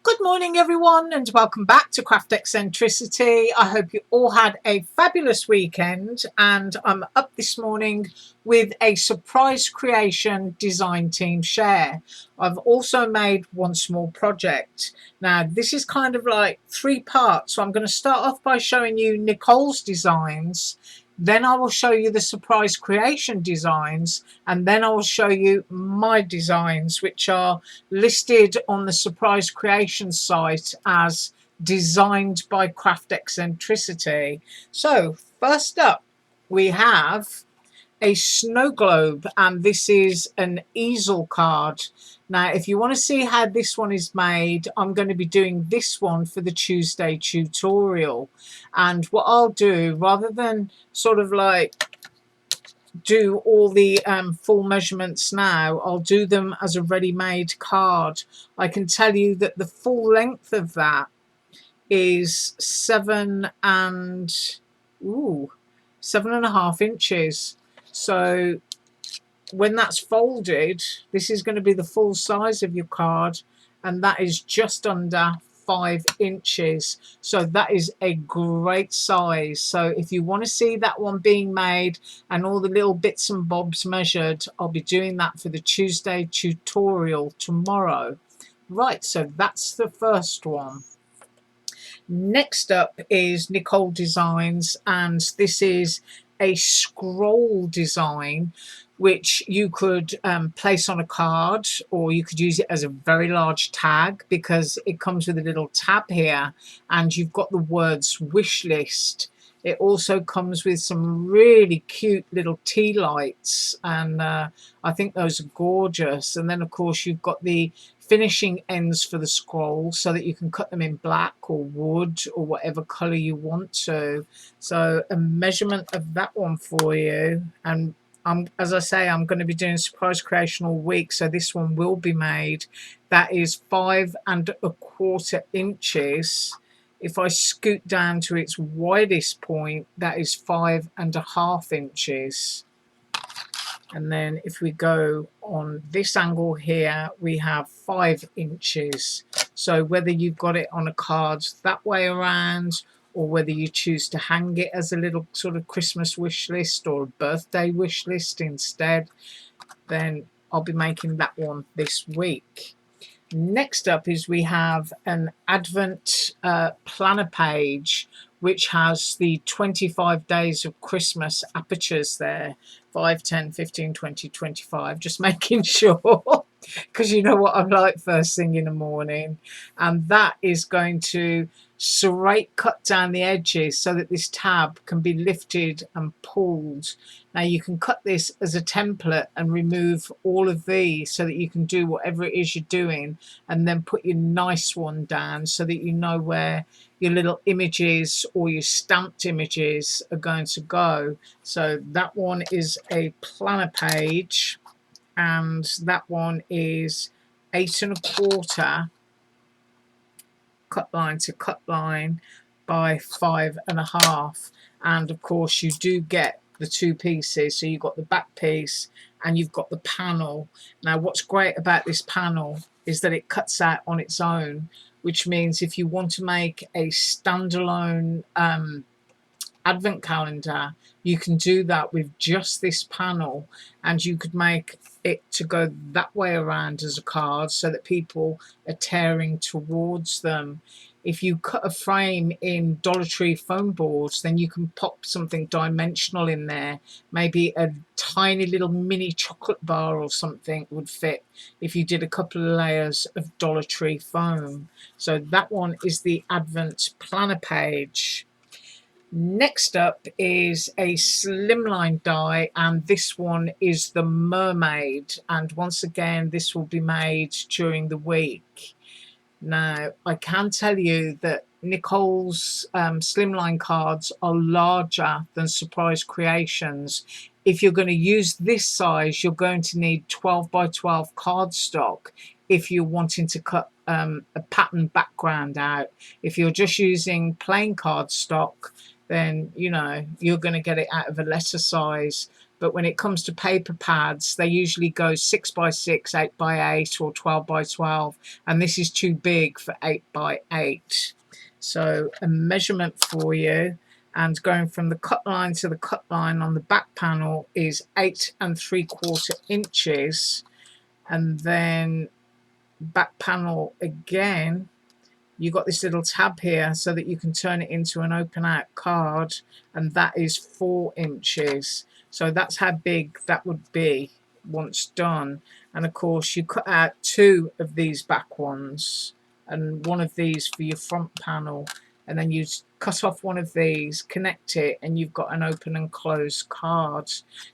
Good morning everyone and welcome back to Craft Eccentricity. I hope you all had a fabulous weekend, and I'm up this morning with a surprise creation design team share. I've also made one small project. Now this is kind of like three parts, so I'm going to start off by showing you Nicole's designs. Then I will show you the surprise creation designs, and then I will show you my designs, which are listed on the surprise creation site as designed by Craft Eccentricity. So first up we have a snow globe, and this is an easel card. Now if you want to see how this one is made, I'm going to be doing this one for the Tuesday tutorial. And what I'll do, rather than sort of like do all the full measurements now, I'll do them as a ready-made card. I can tell you that the full length of that is 7.5 inches. So when that's folded, this is going to be the full size of your card, and that is just under 5 inches. So that is a great size. So if you want to see that one being made and all the little bits and bobs measured, I'll be doing that for the Tuesday tutorial tomorrow. Right, so that's the first one. Next up is Nicole Designs, and this is a scroll design which you could place on a card, or you could use it as a very large tag, because it comes with a little tab here and you've got the words wish list. It also comes with some really cute little tea lights, and I think those are gorgeous. And then of course you've got the finishing ends for the scroll so that you can cut them in black or wood or whatever color you want to. So a measurement of that one for you. And as I say, I'm going to be doing surprise creation all week, so this one will be made. That is 5.25 inches. If I scoot down to its widest point, that is 5.5 inches. And then if we go on this angle here, we have 5 inches. So whether you've got it on a card that way around, or whether you choose to hang it as a little sort of Christmas wish list or a birthday wish list instead, then I'll be making that one this week. Next up is we have an Advent planner page, which has the 25 days of Christmas apertures there, 5, 10, 15, 20, 25, just making sure, because you know what I'm like first thing in the morning. And that is going to serrate cut down the edges so that this tab can be lifted and pulled. Now you can cut this as a template and remove all of these so that you can do whatever it is you're doing, and then put your nice one down so that you know where your little images or your stamped images are going to go. So that one is a planner page, and that one is 8.25 cut line to cut line by 5.5. And of course you do get the two pieces, so you've got the back piece and you've got the panel. Now what's great about this panel is that it cuts out on its own, which means if you want to make a standalone advent calendar, you can do that with just this panel, and you could make it to go that way around as a card so that people are tearing towards them. If you cut a frame in Dollar Tree foam boards, then you can pop something dimensional in there. Maybe a tiny little mini chocolate bar or something would fit if you did a couple of layers of Dollar Tree foam. So that one is the Advent planner page. Next up is a Slimline Die, and this one is the mermaid, and once again this will be made during the week. Now I can tell you that Nicole's Slimline cards are larger than Surprise Creations. If you're going to use this size, you're going to need 12 by 12 cardstock if you're wanting to cut a pattern background out. If you're just using plain cardstock, then you know you're going to get it out of a letter size. but when it comes to paper pads, they usually go 6 by 6, 8 by 8, or 12 by 12, and this is too big for 8 by 8. So a measurement for you, and going from the cut line to the cut line on the back panel is 8 3/4 inches, and then back panel again, you got this little tab here so that you can turn it into an open out card, and that is 4 inches. So that's how big that would be once done. And of course you cut out 2 of these back ones and 1 of these for your front panel, and then you cut off 1 of these, connect it, and you've got an open and close card.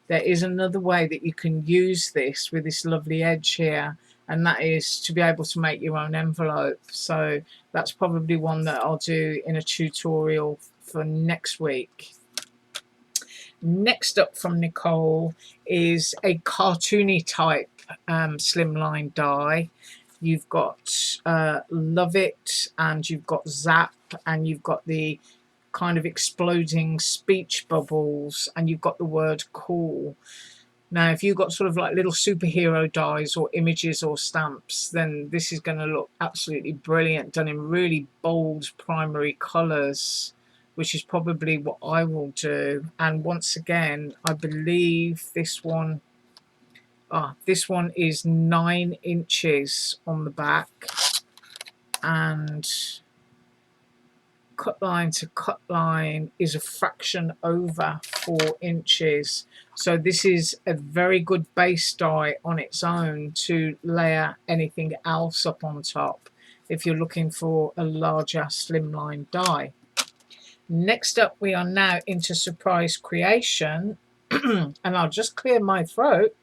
There is another way that you can use this with this lovely edge here, and that is to be able to make your own envelope. So that's probably one that I'll do in a tutorial for next week. Next up from Nicole is a cartoony type slimline die. You've got Love It, and you've got Zap, and you've got the kind of exploding speech bubbles, and you've got the word cool. Now, if you've got sort of like little superhero dies or images or stamps, then this is going to look absolutely brilliant, done in really bold primary colours, which is probably what I will do. And once again, I believe this one is 9 inches on the back, and cut line to cut line is a fraction over 4 inches. So this is a very good base die on its own to layer anything else up on top if you're looking for a larger slimline die. Next up, we are now into surprise creation, and I'll just clear my throat.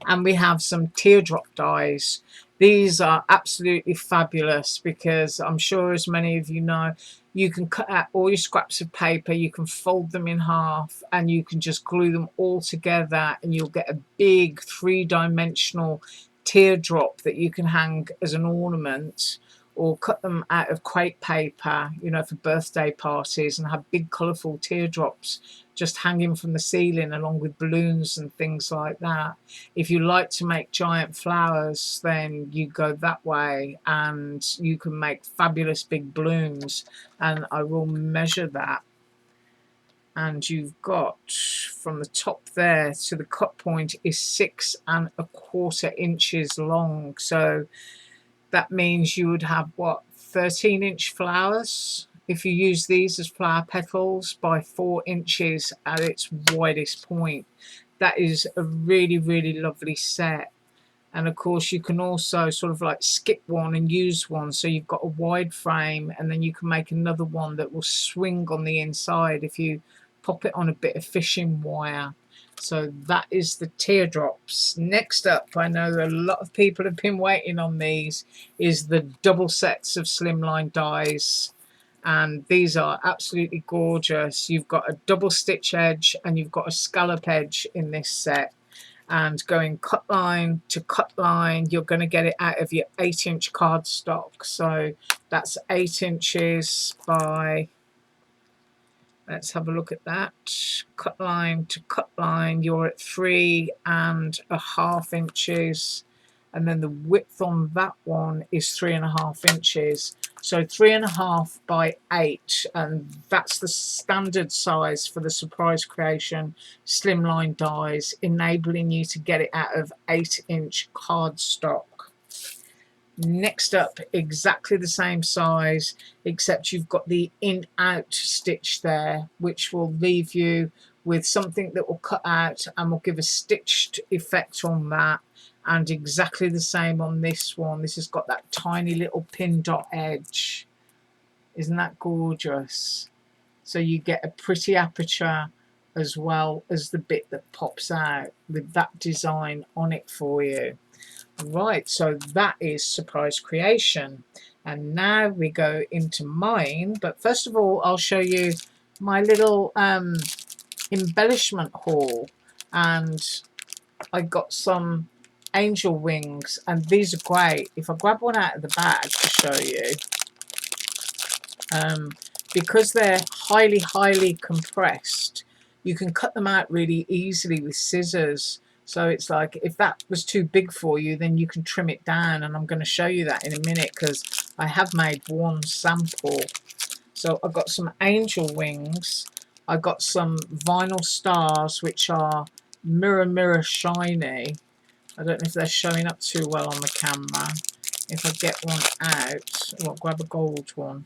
And we have some teardrop dies. These are absolutely fabulous because I'm sure, as many of you know, you can cut out all your scraps of paper, you can fold them in half, and you can just glue them all together, and you'll get a big 3-dimensional teardrop that you can hang as an ornament, or cut them out of crepe paper, you know, for birthday parties, and have big colourful teardrops just hanging from the ceiling along with balloons and things like that. If you like to make giant flowers, then you go that way, and you can make fabulous big balloons, and I will measure that. And you've got from the top there to the cut point is 6 1/4 inches long. So that means you would have, what, 13-inch flowers if you use these as flower petals by 4 inches at its widest point. That is a really, really lovely set. And of course you can also sort of like skip one and use one, so you've got a wide frame, and then you can make another one that will swing on the inside if you pop it on a bit of fishing wire. So that is the teardrops. Next up, I know a lot of people have been waiting on these, is the double sets of slimline dies, and these are absolutely gorgeous. You've got a double stitch edge and you've got a scallop edge in this set, and going cut line to cut line, you're going to get it out of your 8-inch cardstock. So that's 8 inches by, let's have a look at that. Cut line to cut line, you're at 3 1/2 inches, and then the width on that one is 3 1/2 inches. So 3 1/2 by 8, and that's the standard size for the surprise creation slimline dies, enabling you to get it out of 8-inch cardstock. Next up, exactly the same size, except you've got the in-out stitch there, which will leave you with something that will cut out and will give a stitched effect on that. And exactly the same on this one. This has got that tiny little pin dot edge. Isn't that gorgeous? So you get a pretty aperture as well as the bit that pops out with that design on it for you. Right, so that is surprise creation, and now we go into mine. But first of all, I'll show you my little embellishment haul, and I got some angel wings, and these are great. If I grab one out of the bag to show you, because they're highly compressed, you can cut them out really easily with scissors. So it's like, if that was too big for you, then you can trim it down, and I'm going to show you that in a minute because I have made one sample. So I've got some angel wings, I've got some vinyl stars which are mirror shiny. I don't know if they're showing up too well on the camera. If I get one out, I'll grab a gold one.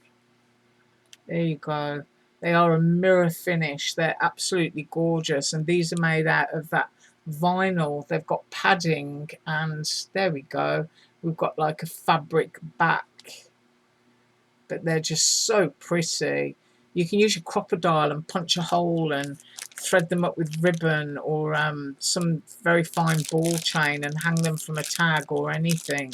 There you go. They are a mirror finish. They're absolutely gorgeous, and these are made out of that vinyl. They've got padding, and there we go. We've got like a fabric back, but they're just so pretty. You can use your crocodile and punch a hole and thread them up with ribbon or some very fine ball chain and hang them from a tag or anything.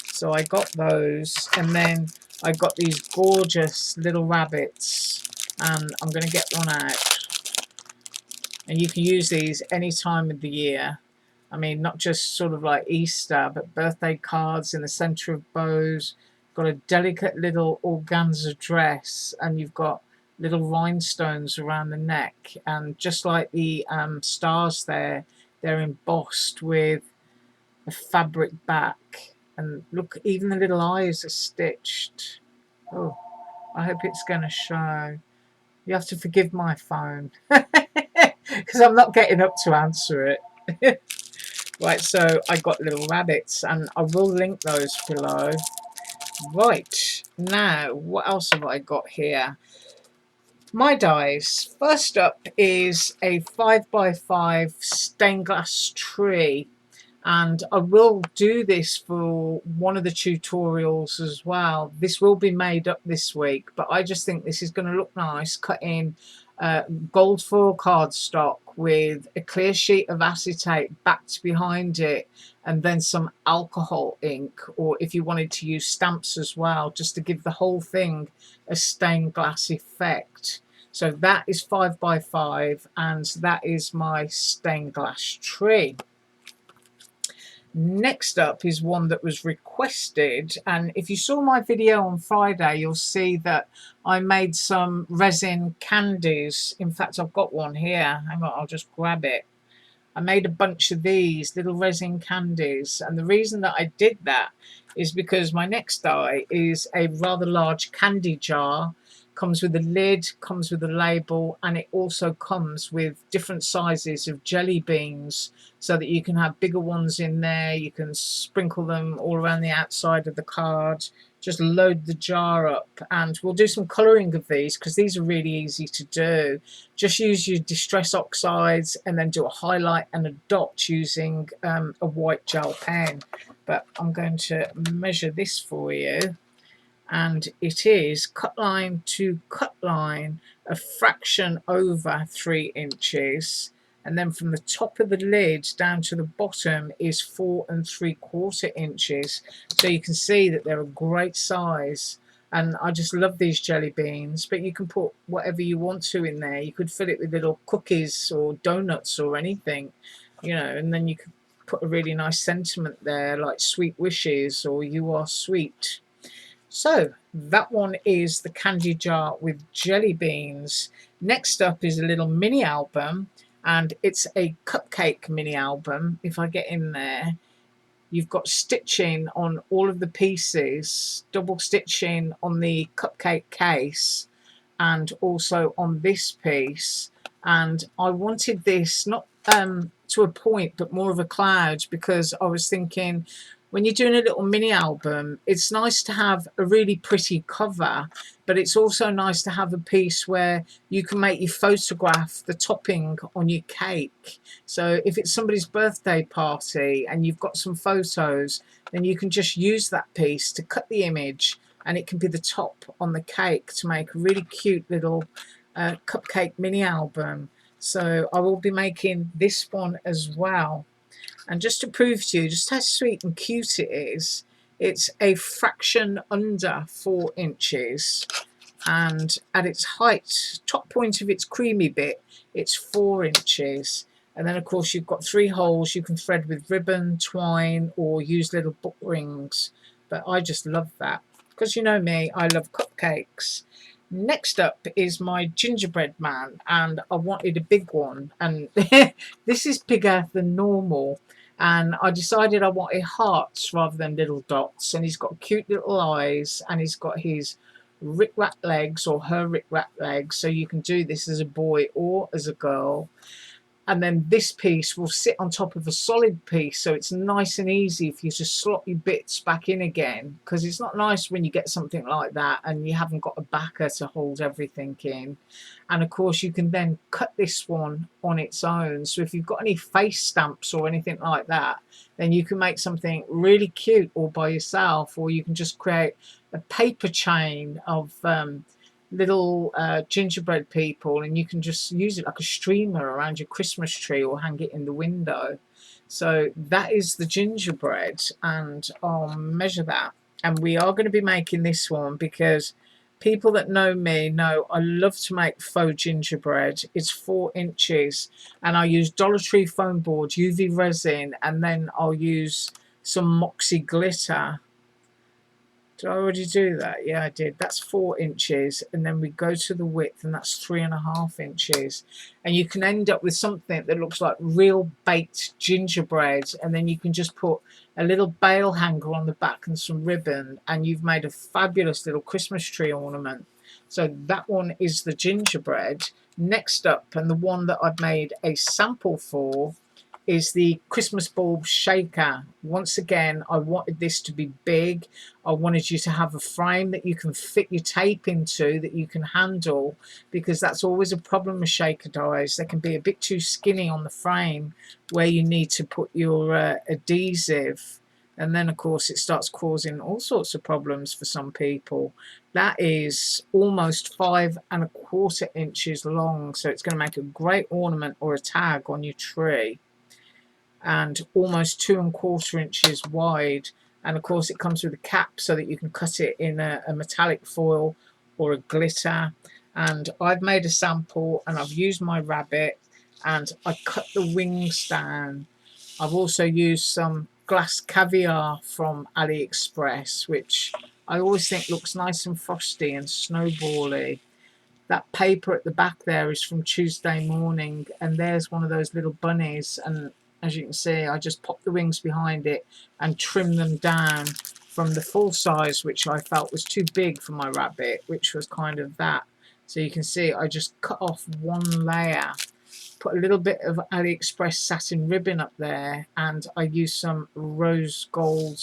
So I got those, and then I got these gorgeous little rabbits, and I'm going to get one out. And you can use these any time of the year. I mean, not just sort of like Easter, but birthday cards in the centre of bows. Got a delicate little organza dress, and you've got little rhinestones around the neck, and just like the stars there, they're embossed with a fabric back, and look, even the little eyes are stitched. Oh, I hope it's going to show. You have to forgive my phone because I'm not getting up to answer it. Right, so I got little rabbits, and I will link those below. Right, now what else have I got here? My dies. First up is a 5x5 stained glass tree, and I will do this for one of the tutorials as well. This will be made up this week, but I just think this is going to look nice cut in gold foil cardstock with a clear sheet of acetate backed behind it, and then some alcohol ink, or if you wanted to use stamps as well, just to give the whole thing a stained glass effect. So that is 5x5, and that is my stained glass tree. Next up is one that was requested, and if you saw my video on Friday, you'll see that I made some resin candies. In fact, I've got one here. Hang on, I'll just grab it. I made a bunch of these little resin candies, and the reason that I did that is because my next die is a rather large candy jar. Comes with a lid, comes with a label, and it also comes with different sizes of jelly beans so that you can have bigger ones in there. You can sprinkle them all around the outside of the card. Just load the jar up, and we'll do some colouring of these because these are really easy to do. Just use your distress oxides and then do a highlight and a dot using a white gel pen. But I'm going to measure this for you. And it is cut line to cut line, a fraction over 3 inches, and then from the top of the lid down to the bottom is 4 3/4 inches. So you can see that they're a great size, and I just love these jelly beans. But you can put whatever you want to in there. You could fill it with little cookies or donuts or anything, you know, and then you could put a really nice sentiment there like sweet wishes or you are sweet. So that one is the candy jar with jelly beans. Next up is a little mini album, and it's a cupcake mini album. If I get in there, you've got stitching on all of the pieces, double stitching on the cupcake case and also on this piece. And I wanted this not to a point but more of a cloud, because I was thinking when you're doing a little mini album, it's nice to have a really pretty cover, but it's also nice to have a piece where you can make your photograph the topping on your cake. So if it's somebody's birthday party and you've got some photos, then you can just use that piece to cut the image, and it can be the top on the cake to make a really cute little cupcake mini album. So I will be making this one as well. And just to prove to you just how sweet and cute it is, it's a fraction under 4 inches, and at its height, top point of its creamy bit, it's 4 inches. And then of course you've got 3 holes you can thread with ribbon, twine, or use little book rings. But I just love that because you know me, I love cupcakes. Next up is my Gingerbread Man, and I wanted a big one, and this is bigger than normal, and I decided I wanted hearts rather than little dots, and he's got cute little eyes, and he's got his Rick Rat legs, or her Rick Rat legs, so you can do this as a boy or as a girl. And then this piece will sit on top of a solid piece, so it's nice and easy for you to slot your bits back in again, because it's not nice when you get something like that and you haven't got a backer to hold everything in. And of course you can then cut this one on its own, so if you've got any face stamps or anything like that, then you can make something really cute all by yourself, or you can just create a paper chain of little gingerbread people, and you can just use it like a streamer around your Christmas tree or hang it in the window. So that is the gingerbread, and I'll measure that. And we are going to be making this one because people that know me know I love to make faux gingerbread. It's 4 inches, and I use Dollar Tree foam board, UV resin, and then I'll use some Moxie glitter. Did I already do that? Yeah, I did. That's 4 inches, and then we go to the width, and that's 3.5 inches. And you can end up with something that looks like real baked gingerbread, and then you can just put a little bale hanger on the back and some ribbon, and you've made a fabulous little Christmas tree ornament. So that one is the gingerbread. Next up, and the one that I've made a sample for, is the Christmas bulb shaker. Once again, I wanted this to be big. I wanted you to have a frame that you can fit your tape into, that you can handle, because that's always a problem with shaker dies. They can be a bit too skinny on the frame where you need to put your adhesive, and then of course it starts causing all sorts of problems for some people. That is almost 5.25 inches long, so it's going to make a great ornament or a tag on your tree, and almost 2.25 inches wide. And of course it comes with a cap so that you can cut it in a metallic foil or a glitter. And I've made a sample, and I've used my rabbit, and I cut the wings down. I've also used some glass caviar from Aliexpress, which I always think looks nice and frosty and snowbally. That paper at the back there is from Tuesday Morning, and there's one of those little bunnies, and as you can see I just pop the wings behind it and trim them down from the full size, which I felt was too big for my rabbit, which was kind of that. So you can see I just cut off one layer, put a little bit of AliExpress satin ribbon up there, and I used some rose gold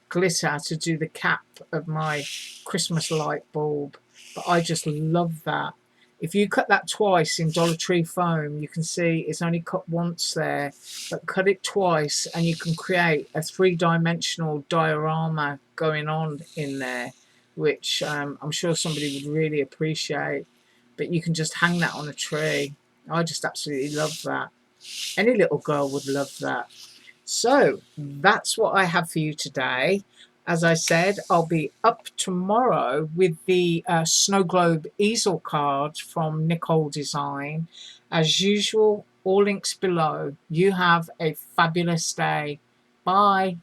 glitter to do the cap of my Christmas light bulb. But I just love that. If you cut that twice in Dollar Tree foam, you can see it's only cut once there, but cut it twice and you can create a 3-dimensional diorama going on in there, which I'm sure somebody would really appreciate. But you can just hang that on a tree. I just absolutely love that. Any little girl would love that. So that's what I have for you today. As I said, I'll be up tomorrow with the snow globe easel card from Nicole Design. As usual, all links below. You have a fabulous day. Bye.